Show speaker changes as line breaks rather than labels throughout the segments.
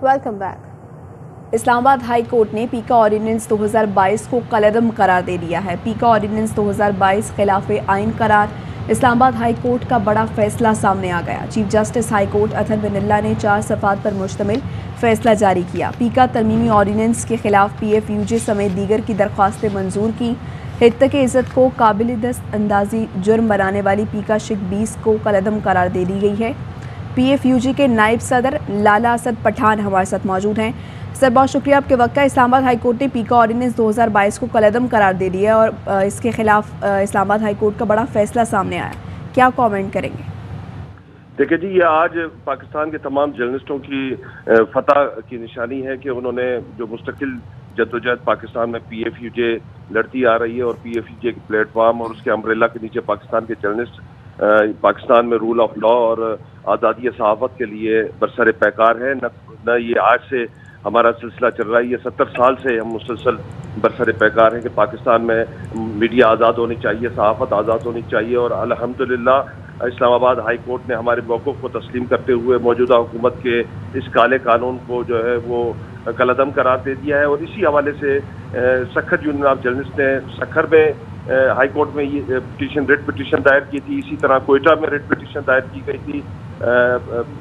Welcome back. Islamabad high court ने पीका ordinance 2022 को कलअदम करार दे दिया है। पीका ऑर्डिनेंस 2022 खिलाफ आइन करार। इस्लामाबाद हाई कोर्ट का बड़ा फैसला सामने आ गया। Chief justice high court Athar Minallah ने 4 सफ़ात पर मुश्तमिल फैसला जारी किया। पीका तरमीमी ऑर्डिनेंस के खिलाफ PFUJ समेत दीगर की दरख्वास्तें मंजूर की। हित्तक इज़्ज़त को काबिल दस्त अंदाजी जुर्म बनाने वाली पीका शिक 20 को कलअदम करार दे दी गई है। PFUJ के नायब सदर लाला असद पठान हमारे साथ मौजूद हैं। सर, बहुत शुक्रिया आपके वक्त का। इस्लामाबाद हाई कोर्ट ने पीका ऑर्डिनेंस 2022 को कलअदम करार दे दिया और इसके खिलाफ इस्लामाबाद हाई कोर्ट का बड़ा फैसला सामने आया, क्या कमेंट करेंगे?
देखिए जी, ये आज पाकिस्तान के तमाम जर्नलिस्टों की फतह की निशानी है कि उन्होंने जो मुस्तकिल जद्दोजहद पाकिस्तान में PFUJ लड़ती आ रही है और PFUJ के प्लेटफॉर्म और उसके अम्ब्रेला के नीचे पाकिस्तान के जर्नलिस्ट पाकिस्तान में रूल ऑफ लॉ और आज़ादी सहाफ़त के लिए बरसर पैकार है। न ये आज से हमारा सिलसिला चल रहा है, ये 70 साल से हम मुसलसल बरसर पैकार हैं कि पाकिस्तान में मीडिया आज़ाद होनी चाहिए, सहाफ़त आज़ाद होनी चाहिए। और अल्हम्दुलिल्लाह इस्लामाबाद हाई कोर्ट ने हमारे मौक़िफ़ को तस्लीम करते हुए मौजूदा हुकूमत के इस काले कानून को जो है वो कलअदम करार दे दिया है। और इसी हवाले से सखर यूनियन ऑफ जर्नलिस्ट ने सखर में हाई कोर्ट में ये रिट पिटीशन दायर की थी। इसी तरह कोयटा में रिट पिटीशन दायर की गई थी,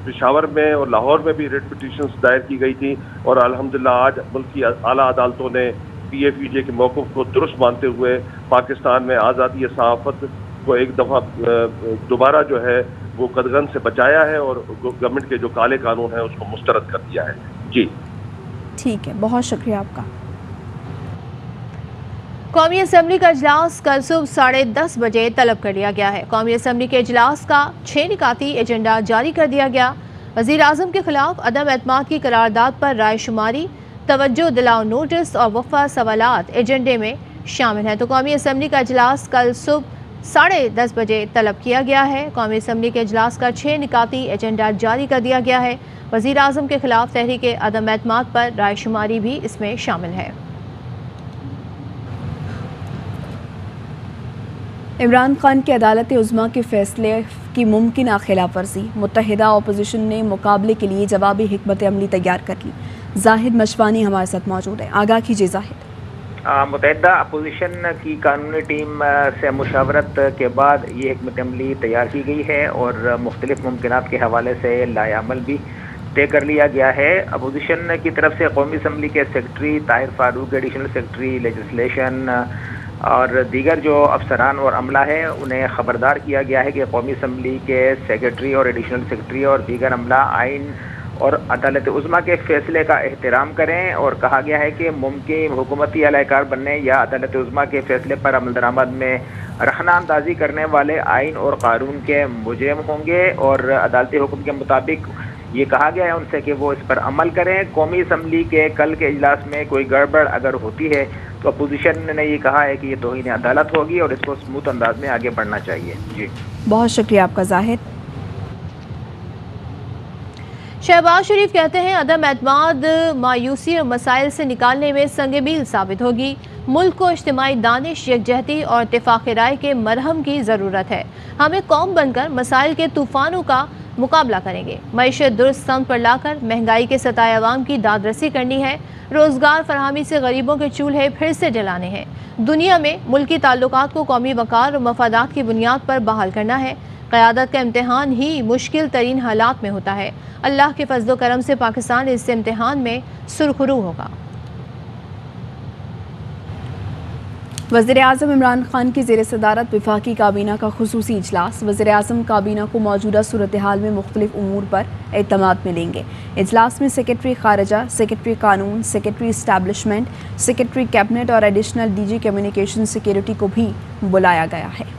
पेशावर में और लाहौर में भी रिट पिटीशन दायर की गई थी। और अल्हम्दुलिल्लाह आज मुल्क की आला अदालतों ने PFUJ के मौक़िफ़ को दुरुस्त मानते हुए पाकिस्तान में आज़ादी सहाफ़त को एक दफ़ा दोबारा जो है वो कदगन से बचाया है और गवर्नमेंट के जो काले कानून है उसको मुस्तरद कर दिया है। जी
ठीक है, बहुत शुक्रिया आपका।
कौमी असम्बली का इजलास कल सुबह 10:30 बजे तलब कर लिया गया है। कौमी असम्बली के इजलास का 6 निकाती एजेंडा जारी कर दिया गया। वज़ीर आज़म के खिलाफ अदम एतमाद की करारदाद पर राय शुमारी, तवज्जो दिलाओ नोटिस और वफ़ा सवालात एजेंडे में शामिल हैं। तो कौमी असम्बली का इजलास कल सुबह 10:30 बजे तलब किया गया है। कौमी असम्बली के इजलास का 6 निकाती एजेंडा जारी कर दिया गया है। वज़ीर आज़म के खिलाफ तहरीक अदम एतमाद पर राय शुमारी भी इसमें शामिल है।
इमरान खान की अदालत उज़्मा के फैसले की मुमकिन खिलाफ वर्जी। मुत्तहिदा अपोजिशन ने मुकाबले के लिए जवाबी हिकमत अमली तैयार कर ली। जाहिद मशवानी हमारे साथ मौजूद है, आगाह कीजिए जाहिद।
मुत्तहिदा अपोजिशन की कानूनी टीम से मुशावरत के बाद ये हिकमत अमली तैयार की गई है और मुख्तलिफ मुमकिनात के हवाले से लाएअमल भी तय कर लिया गया है। अपोजिशन की तरफ से कौमी असम्बली के secretary Tahir Farooq, additional secretary legislation और दीगर जो अफसरान और अमला है उन्हें ख़बरदार किया गया है कि कौमी असम्बली के सेक्रेटरी और एडिशनल सेक्रेटरी और दीगर अमला आइन और अदालत उज़्मा के फ़ैसले का एहतराम करें। और कहा गया है कि मुमकिन हुकूमती एहलकार बनने या अदालत उज़्मा के फ़ैसले पर अमल दरामद में रखना अंदाजी करने वाले आइन और कानून के मुजरिम होंगे। और अदालती हुक्म के मुताबिक ये कहा गया है उनसे कि वो इस पर अमल करें। कौमी असम्बली के कल के इजलास में कोई गड़बड़ अगर होती है तो अपोजिशन ने ये कहा है कि ये तौहीन अदालत होगी और इसको स्मूथ अंदाज में आगे बढ़ना चाहिए। जी
बहुत शुक्रिया आपका जाहिद।
शहबाज शरीफ कहते हैं अदम एतमाद मायूसी और मसाइल से निकालने में संग-ए-मील साबित होगी। मुल्क को इज्तिमाई दानिश, यकजहती और इत्तेफाक राय के मरहम की ज़रूरत है। हमें कौम बनकर मसाइल के तूफ़ानों का मुकाबला करेंगे। मईशत दुरुस्त सम पर लाकर महंगाई के सताए अवाम की दादरसी करनी है। रोज़गार फरहमी से गरीबों के चूल्हे फिर से जलाने हैं। दुनिया में मुल्की ताल्लुकात को कौमी वक़ार और मफादात की बुनियाद पर बहाल करना है। क़यादत का इम्तिहान ही मुश्किल तरीन हालात में होता है। अल्लाह के फजल करम से पाकिस्तान इस इम्तिहान में सुरखरू होगा।
वज़ीर आज़म इमरान खान की ज़ेर सदारत वफाकी काबीना का खुसूसी इजलास। वज़ीर आज़म काबीना को मौजूदा सूरत हाल में मुख्तलिफ उमूर पर एतमाद में लेंगे। इजलास में सेक्रेटरी खारजा, सेक्रेटरी कानून, सेक्रेटरी इस्टेब्लिशमेंट, सेक्रेटरी कैबिनेट और एडिशनल DG कम्युनिकेशन सिक्योरिटी को भी बुलाया गया है।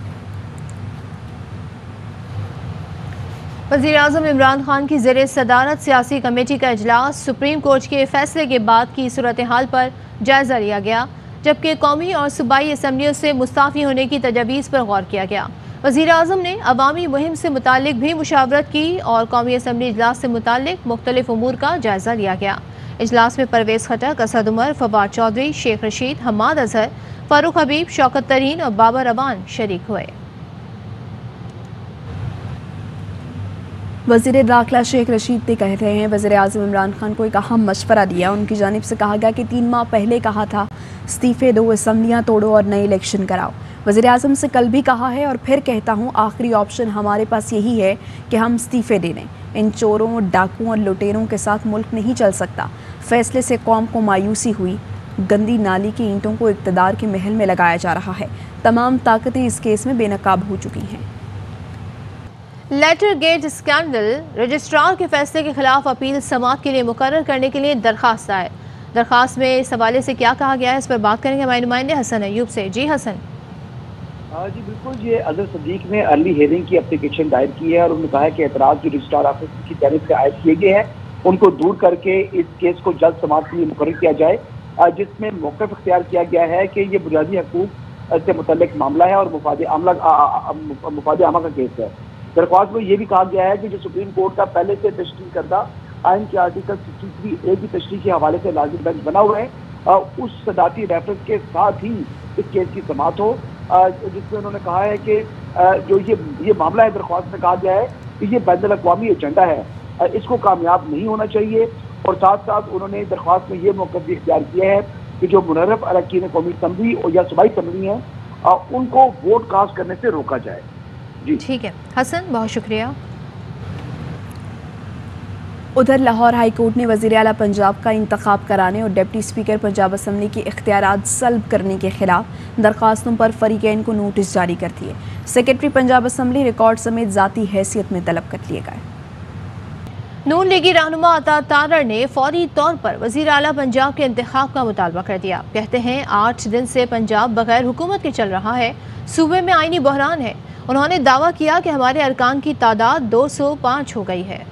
वज़ीर आज़म इमरान खान की ज़ेर सदारत सियासी कमेटी का इजलास। सुप्रीम कोर्ट के फैसले के बाद की सूरत हाल पर जायज़ा लिया गया, जबकि कौमी और सूबाई असम्बलियों से मुस्ताफ़ी होने की तजवीज़ पर गौर किया गया। वज़ीर आज़म ने अवामी मुहिम से मुतालिक भी मुशावरत की और कौमी असम्बली इजलास से मुतालिक मुख्तलिफ उमूर का जायज़ा लिया गया। इजलास में परवेज़ खटक, असद उमर, फवाद चौधरी, शेख रशीद, हम्माद अजहर, फ़ारूक हबीब, शौकत तरीन और बाबर अवान शरीक हुए।
वज़ीर दाखिला शेख रशीद ने कह रहे हैं वज़ीर आज़म इमरान खान को एक अहम मशवरा दिया। उनकी जानिब से कहा गया कि 3 माह पहले कहा था इस्तीफ़े दो, असम्बलियाँ तोड़ो और नए इलेक्शन कराओ। वज़ीर आज़म से कल भी कहा है और फिर कहता हूँ आखिरी ऑप्शन हमारे पास यही है कि हम इस्तीफ़े दे दें। इन चोरों, डाकुओं और लुटेरों के साथ मुल्क नहीं चल सकता। फैसले से कौम को मायूसी हुई। गंदी नाली की ईंटों को इक़्तिदार के महल में लगाया जा रहा है। तमाम ताकतें इस केस में बेनकाब हो चुकी हैं।
लेटर गेट स्कैंडल, रजिस्ट्रार के फैसले के खिलाफ अपील समाअत के लिए मुकर्रर करने के लिए दरखास्त आए। दरखास्त में इस हवाले से क्या कहा गया है, इस पर बात करेंगे हमारे नुमाइंदे हसन अयूब से। जी हसन।
जी बिल्कुल, ये अजहर सदीक ने अर्ली हेयरिंग की एप्लीकेशन दायर की है और उन्होंने कहा है कि एतराज़ जो रजिस्ट्रार ऑफिस की जानिब से आयद किए गए हैं उनको दूर करके इस केस को जल्द समाअत के लिए मुकर्रर किया जाए, जिसमें मौक़िफ़ इख्तियार किया गया है कि ये बुनियादी हकूक़ से मुतल्लिक़ मामला है और मुफाद आमा का केस है। दरख्वास्त में ये भी कहा गया है कि जो सुप्रीम कोर्ट का पहले से तशरीह करदा आइन के आर्टिकल 63A की तशरीह के हवाले से लाजिम बेंच बना हुआ है, उस सदाती रेफरेंस के साथ ही इस केस की समाअत हो, जिसमें उन्होंने कहा है कि जो ये मामला है, दरख्वास्त में कहा गया है कि ये बैनुल-अक़वामी एजेंडा है, इसको कामयाब नहीं होना चाहिए। और साथ साथ उन्होंने दरख्वास्त में ये मौक़िफ़ भी इख्तियार किया है कि जो मुनर्रफ अरकान कौमी असम्बली या सूबाई असम्बली हैं उनको वोट कास्ट करने से रोका जाए। जी
ठीक है हसन, बहुत शुक्रिया।
उधर लाहौर हाई कोर्ट ने वज़ीर आला पंजाब का इंतखाब कराने और डिप्टी स्पीकर पंजाब असम्बली के इख्तियारात सल्ब करने के खिलाफ दरख्वास्तों पर फरीकैन को नोटिस जारी कर दिए। सेक्रेटरी पंजाब असम्बली रिकॉर्ड समेत ज़ाती हैसियत में तलब कर लिए गए।
नून लीगी रहनुमा अता तारड़ ने फौरी तौर पर वज़ीर आला पंजाब के इंतखाब का मुतालबा कर दिया। कहते हैं 8 दिन से पंजाब बगैर हुकूमत के चल रहा है, सूबे में आईनी बहरान है। उन्होंने दावा किया कि हमारे अरकान की तादाद 205 हो गई है।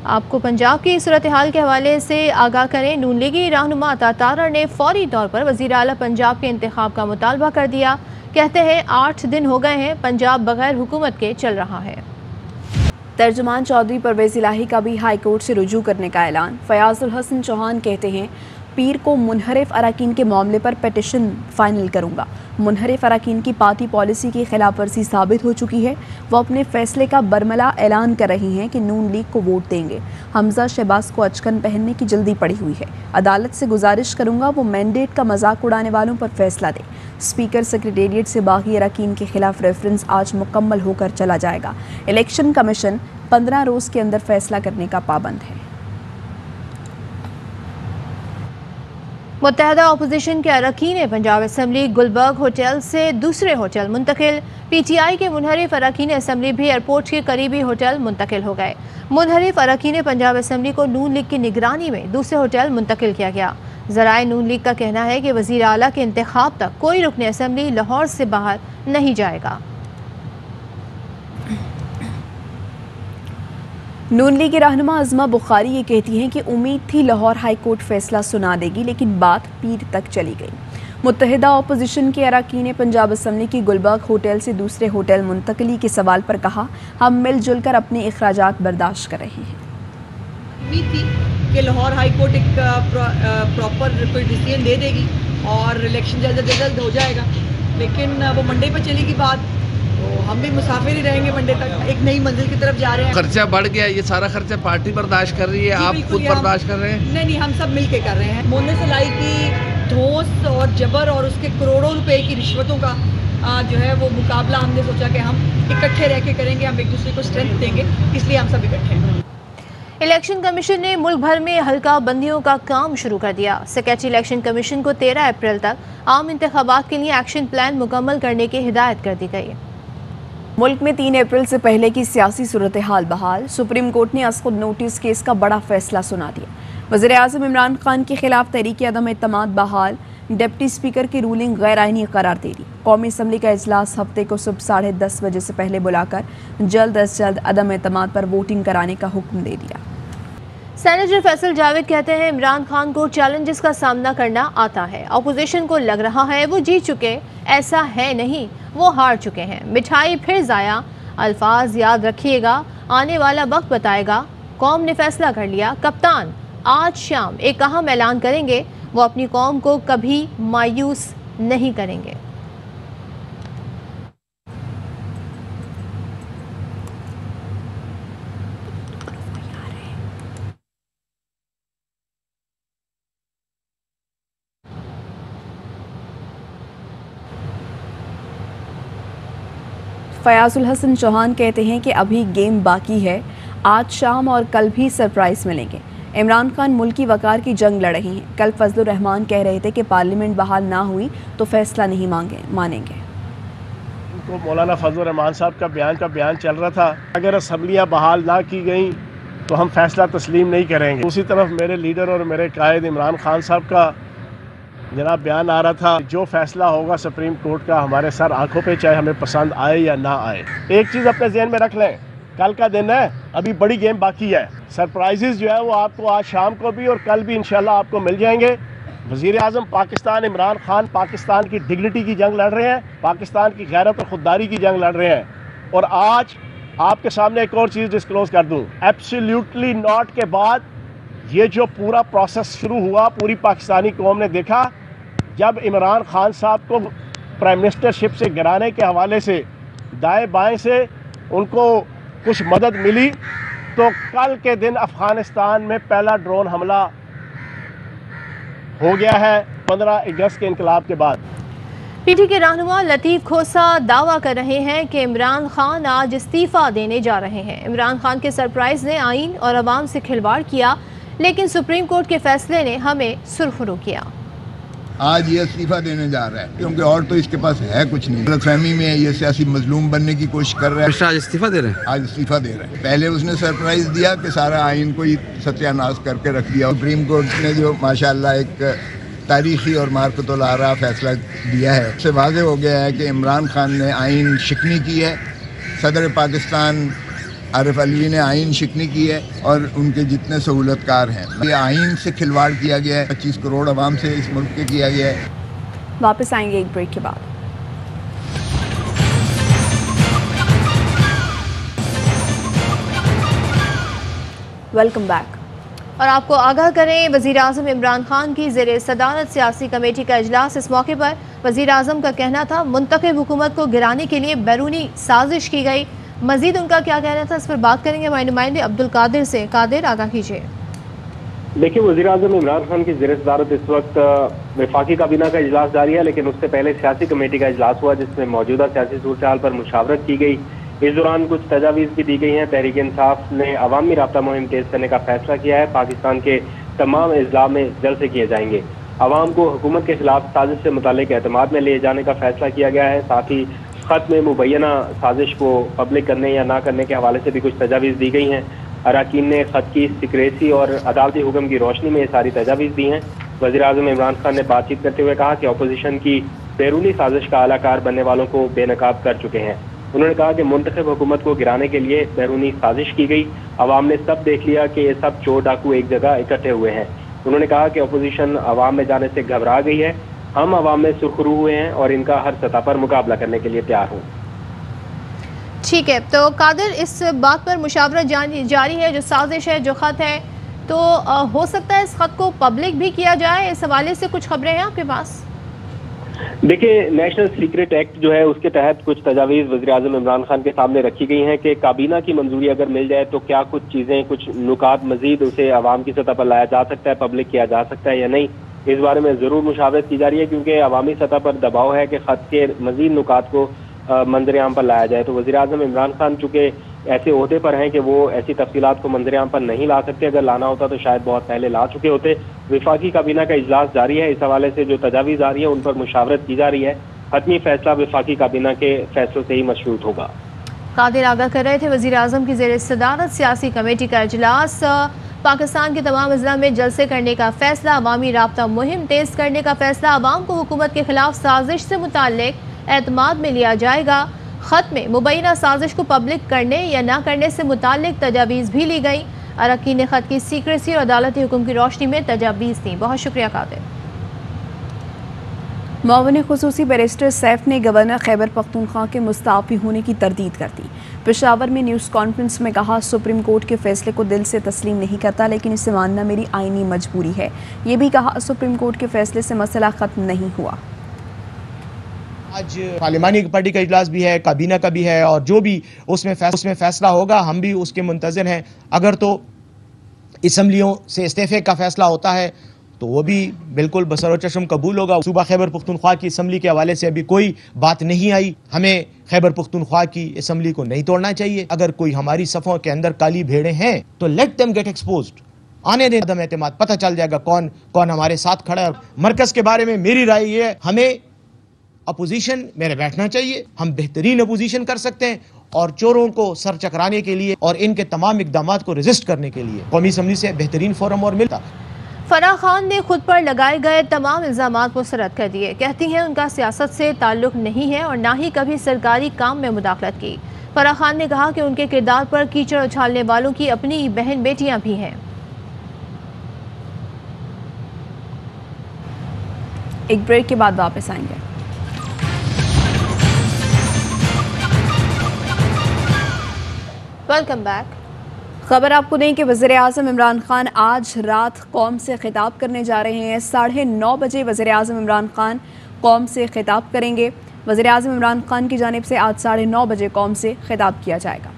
आपको पंजाब की सूरत हाल के हवाले से आगाह करें। नून लीगी रहनुमा अता तारड़ ने फौरी तौर पर वज़ीर आला पंजाब के इंतखाब का मुतालबा कर दिया। कहते हैं 8 दिन हो गए हैं, पंजाब बगैर हुकूमत के चल रहा है।
तर्जुमान चौधरी परवेज़ इलाही का भी हाई कोर्ट से रुजू करने का ऐलान। फयाजुल हसन चौहान कहते हैं पीर को मुनहरिफ अरकान के मामले पर पिटिशन फाइनल करूंगा। मुनहरिफ अरकान की पार्टी पॉलिसी की खिलाफ वर्जी साबित हो चुकी है। वो अपने फैसले का बरमला ऐलान कर रही हैं कि नून लीग को वोट देंगे। हमजा शहबाज को अचकन पहनने की जल्दी पड़ी हुई है। अदालत से गुजारिश करूंगा वो मैंडेट का मजाक उड़ाने वालों पर फैसला दे। स्पीकर सेक्रेटेरिएट से बागी अरकान के खिलाफ रेफरेंस आज मुकम्मल होकर चला जाएगा। इलेक्शन कमीशन 15 रोज़ के अंदर फैसला करने का पाबंद है।
मुत्तहदा अपोजिशन के अरकान पंजाब असम्बली गुलबर्ग होटल से दूसरे होटल मुंतकिल। PTI के मुनहरिफ अरकान असम्बली भी एयरपोर्ट के करीबी होटल मुंतकिल हो गए। मुनहरिफ अरकान पंजाब असम्बली को नून लीग की निगरानी में दूसरे होटल मुंतकिल किया गया। ज़राए नून लीग का कहना है कि वज़ीर आला के इंतखाब तक कोई रुकन असम्बली लाहौर से बाहर नहीं जाएगा।
नून लीग की रहनुमा अज़मा बुखारी ये कहती हैं कि उम्मीद थी लाहौर हाई कोर्ट फैसला सुना देगी, लेकिन बात पीर तक चली गई। मुत्तहिदा अपोजिशन के अरकान पंजाब असम्बली की गुलबर्ग होटल से दूसरे होटल मुंतकली के सवाल पर कहा हम मिलजुल कर अपने अखराजात बर्दाश्त कर रहे हैं।
उम्मीद थी कि लाहौर हाई कोर्ट एक प्रॉपर कोई डिसीजन दे देगी और इलेक्शन जल्द से जल्द हो जाएगा, लेकिन वो मंडे पर चलेगी बात, तो हम भी मुसाफिर ही रहेंगे मंडे तक, एक नई मंजिल की तरफ जा रहे हैं।
खर्चा बढ़ गया, ये सारा खर्चा पार्टी बर्दाश्त कर रही है, आप खुद बर्दाश्त कर रहे हैं?
नहीं, हम सब मिल के कर रहे हैं। मोनसलाई की धोस और जबर और उसके करोड़ों रुपए की रिश्वतों का जो है वो मुकाबला हमने सोचा कि हम इकट्ठे रह के करेंगे, हम एक दूसरे को स्ट्रेंथ देंगे, इसलिए हम सब इकट्ठे हैं।
इलेक्शन कमीशन ने मुल्क भर में हल्का बंदियों का काम शुरू कर दिया। सेक्रेटरी इलेक्शन कमीशन को 13 अप्रैल तक आम इंतखाबात के लिए एक्शन प्लान मुकम्मल करने की हिदायत कर दी गई।
मुल्क में 3 अप्रैल से पहले की सियासी सूरत हाल बहाल। सुप्रीम कोर्ट ने असखुद नोटिस केस का बड़ा फैसला सुना दिया। वज़ीर आज़म इमरान खान के खिलाफ तहरीक अदम एतमाद बहाल। डिप्टी स्पीकर की रूलिंग गैर आइनी करार दे दी। कौमी असम्बली का इजलास हफ्ते को सुबह 10:30 बजे से पहले बुलाकर जल्द अज जल्द अदम एतमाद पर वोटिंग कराने का हुक्म दे दिया।
सेनेटर फैसल जावेद कहते हैं इमरान खान को चैलेंजेस का सामना करना आता है। अपोजिशन को लग रहा है वो जीत चुके, ऐसा है नहीं, वो हार चुके हैं। मिठाई फिर जाया, अल्फाज याद रखिएगा, आने वाला वक्त बताएगा। कौम ने फैसला कर लिया, कप्तान आज शाम एक अहम ऐलान करेंगे, वो अपनी कौम को कभी मायूस नहीं करेंगे।
फयाजुल हसन चौहान कहते हैं कि अभी गेम बाकी है, आज शाम और कल भी सरप्राइज मिलेंगे। इमरान खान मुल्की वकार की जंग लड़ रही हैं। कल फजलुर रहमान कह रहे थे कि पार्लियामेंट बहाल ना हुई तो फैसला नहीं मानेंगे।
तो मौलाना फजलुर रहमान साहब का बयान चल रहा था, अगर असम्बलियाँ बहाल ना की गई तो हम फैसला तस्लीम नहीं करेंगे। दूसरी तरफ मेरे लीडर और मेरे कायद इमरान खान साहब का जनाब बयान आ रहा था, जो फैसला होगा सुप्रीम कोर्ट का हमारे सर आंखों पे, चाहे हमें पसंद आए या ना आए। एक चीज़ अपने जहन में रख लें, कल का दिन है, अभी बड़ी गेम बाकी है। सरप्राइजेज जो है वो आपको आज शाम को भी और कल भी इंशाल्लाह आपको मिल जाएंगे। वज़ीर आज़म पाकिस्तान इमरान खान पाकिस्तान की डिग्निटी की जंग लड़ रहे हैं, पाकिस्तान की गैरत और खुददारी की जंग लड़ रहे हैं। और आज आपके सामने एक और चीज़ डिस्क्लोज कर दूँ, एब्सोल्युटली नॉट के बाद ये जो पूरा प्रोसेस शुरू हुआ, पूरी पाकिस्तानी कौम ने देखा, जब इमरान खान साहब को प्राइम मिनिस्टरशिप से गिराने के हवाले से दाएं बाएं से उनको कुछ मदद मिली, तो कल के दिन अफ़गानिस्तान में पहला ड्रोन हमला हो गया है 15 अगस्त के इनकलाब के बाद।
पीटी के रहनुमा लतीफ़ खोसा दावा कर रहे हैं कि इमरान खान आज इस्तीफ़ा देने जा रहे हैं। इमरान खान के सरप्राइज ने आइन और अवाम से खिलवाड़ किया, लेकिन सुप्रीम कोर्ट के फैसले ने हमें सुरखरू किया।
आज ये इस्तीफा देने जा रहा है क्योंकि और तो इसके पास है कुछ नहीं। गलतफहमी में ये सियासी मजलूम बनने की कोशिश कर रहा है।
आज इस्तीफा दे रहे हैं,
आज इस्तीफा दे रहे हैं। पहले उसने सरप्राइज दिया कि सारा आइन को ही सत्यानाश करके रख दिया। सुप्रीम कोर्ट ने जो माशाल्लाह एक तारीखी और मार्कतुल आरा फैसला दिया है, उससे वाज़ेह हो गया है कि इमरान खान ने आइन शिकनी की है, सदर पाकिस्तान आरिफ अलवी ने आइन शिकनी की है और उनके जितने सहूलतकार हैं, ये आइन से खिलवाड़ किया गया है। 25 करोड़ आवाम से इस मुल्क के किया गया है।
वापस आएंगे एक ब्रेक के बाद। Welcome back.
और आपको आगाह करें, वज़ीर आज़म इमरान खान की ज़ेरे सदारत सियासी कमेटी का इजलास। इस मौके पर वज़ीर आज़म का कहना था मुंतखब हुकूमत को गिराने के लिए बैरूनी साजिश की गई। मजीद उनका क्या कहना था, इस पर बात करेंगे हमारे नुमाइंदे अब्दुल कादिर से। कादिर, आगाह कीजिए।
देखिए, वज़ीर आज़म इमरान खान की ज़ेरे सदारत इस वक्त वफाकी काबीना का इजलास जारी है, लेकिन उससे पहले सियासी कमेटी का इजलास हुआ जिसमें मौजूदा सियासी सूरत हाल पर मुशावरत की गई। इस दौरान कुछ तजावीज़ भी दी गई हैं। तहरीक इंसाफ ने अवामी राब्ता मुहिम तेज करने का फैसला किया है। पाकिस्तान के तमाम अजला में जल्द से किए जाएंगे। अवाम को हुकूमत के खिलाफ साजिश से मुतालिक एतमाद में ले जाने का फैसला किया गया है। साथ ही खत में मुबैना साजिश को पब्लिक करने या ना करने के हवाले से भी कुछ तजावीज़ दी गई हैं। अरकान ने खत की सिक्रेसी और अदालती हुक्म की रोशनी में ये सारी तजावीज़ दी हैं। वज़ीर आज़म इमरान खान ने बातचीत करते हुए कहा कि अपोजिशन की बैरूनी साजिश का आलाकार बनने वालों को बेनकाब कर चुके हैं। उन्होंने कहा कि मुंतखब हुकूमत को गिराने के लिए बैरूनी साजिश की गई। अवाम ने सब देख लिया कि ये सब चोर डाकू एक जगह इकट्ठे हुए हैं। उन्होंने कहा कि अपोजिशन अवाम में जाने से घबरा गई है। हम अवाम में सुरखरू हुए हैं और इनका हर सतह पर मुकाबला करने के लिए तैयार हूँ।
ठीक है, तो कादिर, इस बात पर मुशावरत जारी है, जो साजिश है, जो खत है, तो हो सकता है इस खत को पब्लिक भी किया जाए। इस हवाले से कुछ खबरें हैं आपके पास?
देखिए, नेशनल सीक्रेट एक्ट जो है उसके तहत कुछ तजावीज़ वज़ीर आज़म इमरान खान के सामने रखी गई हैं कि काबीना की मंजूरी अगर मिल जाए तो क्या कुछ चीज़ें, कुछ नुकात मजीद उसे आवाम की सतह पर लाया जा सकता है, पब्लिक किया जा सकता है या नहीं। इस बारे में ज़रूर मुशावरत की जा रही है क्योंकि अवामी सतह पर दबाव है कि खत के मजीद नुकात को मंजर आम पर लाया जाए। तो वज़ीर आज़म इमरान खान चूँकि ऐसे ओहदे पर हैं कि वो ऐसी तफसीलात को मंजर आम पर नहीं ला सकते। अगर लाना होता तो शायद बहुत पहले ला चुके होते। वफाकी काबीना का इजलास जारी है। इस हवाले से जो तजावीज़ आ रही है उन पर मुशावरत की जा रही है। हतमी फैसला वफाकी काबीना के फैसलों से ही मशरूत होगा।
कादिर आगाह कर रहे थे, वज़ीर आज़म की ज़ेरे सदारत सियासी कमेटी का इजलास। पाकिस्तान के तमाम अजला में जलसे करने का फैसला, अवामी राब्ता मुहिम तेज करने का फैसला, अवाम को हुकूमत के खिलाफ साजिश से मुताल्लिक एतमाद में लिया जाएगा। खत में मुबैना साजिश को पब्लिक करने या ना करने से मुताल्लिक तजावीज़ भी ली गई। अरकान ने खत की सीक्रेसी और अदालती हुक्म की रोशनी में तजावीज़ दी। बहुत शुक्रिया कादिर।
मुआविन खुसूसी बैरिस्टर सैफ ने गवर्नर खैबर पख्तूनख्वा के मुस्ताफ़ी होने की तरदीद कर दी। पेशावर में न्यूज़ कॉन्फ्रेंस में कहा, सुप्रीम कोर्ट के फैसले को दिल से तस्लीम नहीं करता, लेकिन इसे मानना मेरी आईनी मजबूरी है। ये भी कहा, सुप्रीम कोर्ट के फैसले से मसला ख़त्म नहीं हुआ।
आज पार्लिमानी पार्टी का इजलास भी है, काबीना का भी है, और जो भी उसमें फैसला होगा हम भी उसके मुंतज़िर हैं। अगर तो असम्बलियों से इस्तीफे का फैसला होता है तो वो भी बिल्कुल बसर चश्म कबूल होगा। सूबा खैबर पख्तूनख्वा की असम्बली के हवाले से अभी कोई बात नहीं आई। हमें खैबर पख्तूनख्वा की असम्बली को नहीं तोड़ना चाहिए। अगर कोई हमारी सफ़ों के अंदर काली भेड़ें हैं तो लेट देम गेट एक्सपोज्ड, आने दें अदम एतमाद, पता चल जाएगा कौन कौन हमारे साथ खड़ा है। मरकज़ के बारे में मेरी राय ये है, हमें अपोजिशन में बैठना चाहिए। हम बेहतरीन अपोजिशन कर सकते हैं और चोरों को सर चकराने के लिए और इनके तमाम इक़दामात को रेजिस्ट करने के लिए कौमी असम्बली से बेहतरीन फोरम और मिलता।
फराह खान ने खुद पर लगाए गए तमाम इल्ज़ामात मुस्तरद कर दिए। कहती हैं उनका सियासत से ताल्लुक़ नहीं है और ना ही कभी सरकारी काम में मुदाखलत की। फराह खान ने कहा कि उनके किरदार पर कीचड़ उछालने वालों की अपनी बहन बेटियां भी हैं।
एक ब्रेक के बाद वापस आएंगे।
Welcome back.
खबर आपको दें कि वज़ीर-ए-आज़म इमरान खान आज रात कौम से खिताब करने जा रहे हैं। 9:30 बजे वज़ीर-ए-आज़म इमरान खान कौम से खिताब करेंगे। वज़ीर-ए-आज़म इमरान खान की जानिब से आज 9:30 बजे कौम से खिताब किया जाएगा।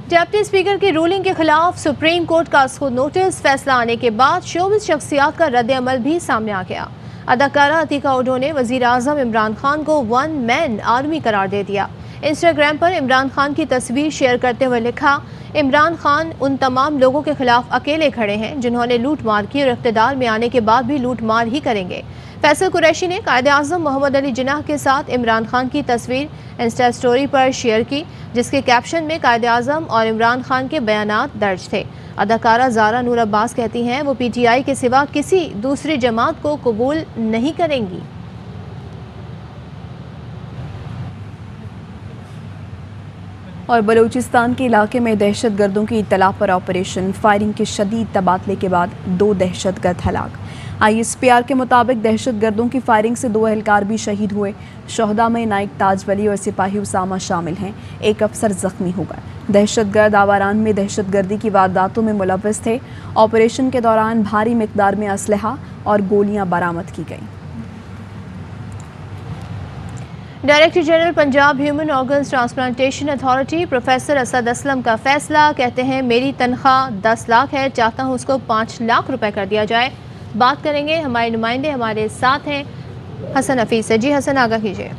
डिप्टी स्पीकर की रूलिंग के खिलाफ सुप्रीम कोर्ट का खुद नोटिस, फैसला आने के बाद शोबिज़ शख्सियात का रद्द अमल भी सामने आ गया। अदाकारा अतीका उडो ने वज़ीर-ए-आज़म इमरान खान को वन मैन आर्मी करार दे दिया। इंस्टाग्राम पर इमरान खान की तस्वीर शेयर करते हुए लिखा, इमरान खान उन तमाम लोगों के खिलाफ अकेले खड़े हैं जिन्होंने लूट मार की और इक़्तिदार में आने के बाद भी लूट मार ही करेंगे। फैसल कुरैशी ने कायद-ए-आज़म मोहम्मद अली जिन्नाह के साथ इमरान खान की तस्वीर इंस्टा स्टोरी पर शेयर की, जिसके कैप्शन में कायद-ए-आज़म और इमरान खान के बयानात दर्ज थे। अदाकारा ज़ारा नूर अब्बास कहती हैं वो PTI के सिवा किसी दूसरी जमात को कबूल नहीं करेंगी।
और बलूचिस्तान के इलाके में दहशत गर्दों की इत्तला पर ऑपरेशन, फायरिंग के शदीद तबादले के बाद 2 दहशतगर्द हलाक। ISPR के मुताबिक दहशत गर्दों की फायरिंग से 2 एहलकार भी शहीद हुए। शोहदा में नाइक ताज वली और सिपाही उसामा शामिल हैं। एक अफसर जख्मी हो गए। दहशतगर्द आवारान में दहशत गर्दी की वारदातों में मुलव्वस थे। ऑपरेशन के दौरान भारी मिकदार में असलहा और गोलियां बरामद की गईं।
Director general Punjab human organs transplantation authority professor Asad Aslam का फैसला, कहते हैं मेरी तनख्वाह 10 लाख है, चाहता हूं उसको 5 लाख रुपए कर दिया जाए। बात करेंगे, हमारे नुमाइंदे हमारे साथ हैं हसन हफीज से। जी हसन, आगाह कीजिए।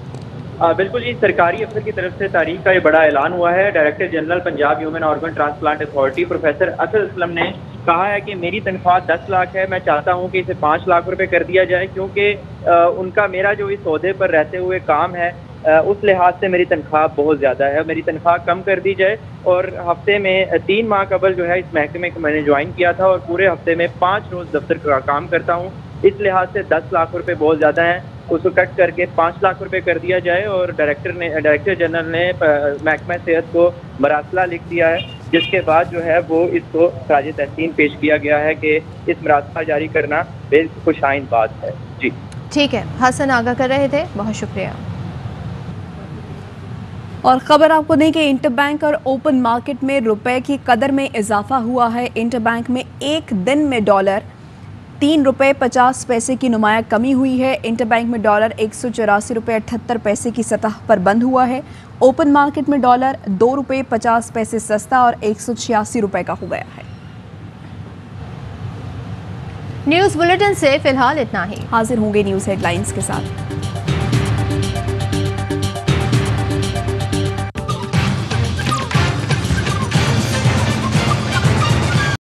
बिल्कुल जी, सरकारी अफसर की तरफ से तारीख का ये बड़ा ऐलान हुआ है। Director general Punjab human organ transplant authority professor Asad Aslam ने कहा है कि मेरी तनख्वाह 10 लाख है, मैं चाहता हूं कि इसे 5 लाख रुपए कर दिया जाए, क्योंकि उनका मेरा जो इस ओहदे पर रहते हुए काम है उस लिहाज से मेरी तनख्वाह बहुत ज़्यादा है, मेरी तनख्वाह कम कर दी जाए। और हफ्ते में 3 माह कबल जो है इस महकमे को मैंने ज्वाइन किया था और पूरे हफ्ते में 5 रोज़ दफ्तर का काम करता हूँ। इस लिहाज से 10 लाख रुपए बहुत ज़्यादा हैं, उसको कट करके 5 लाख रुपए कर दिया जाए। और डायरेक्टर जनरल ने महकमा सेहत को मरासला लिख दिया है, जिसके बाद जो है वो इसको खराज तहसीन पेश किया गया है कि इस मरासला जारी करना बेहद खुशाइन बात है। जी
ठीक है, हसन आगाह कर रहे थे, बहुत शुक्रिया।
और ख़बर आपको दें कि इंटरबैंक और ओपन मार्केट में रुपए की कदर में इजाफा हुआ है। इंटरबैंक में एक दिन में डॉलर 3 रुपये 50 पैसे की नुमाया कमी हुई है। इंटरबैंक में डॉलर 184 रुपये 78 पैसे की सतह पर बंद हुआ है। ओपन मार्केट में डॉलर 2 रुपये 50 पैसे सस्ता और 186 रुपये का हो गया है।
न्यूज़ बुलेटिन से फिलहाल इतना ही।
हाजिर होंगे न्यूज़ हेडलाइंस के साथ।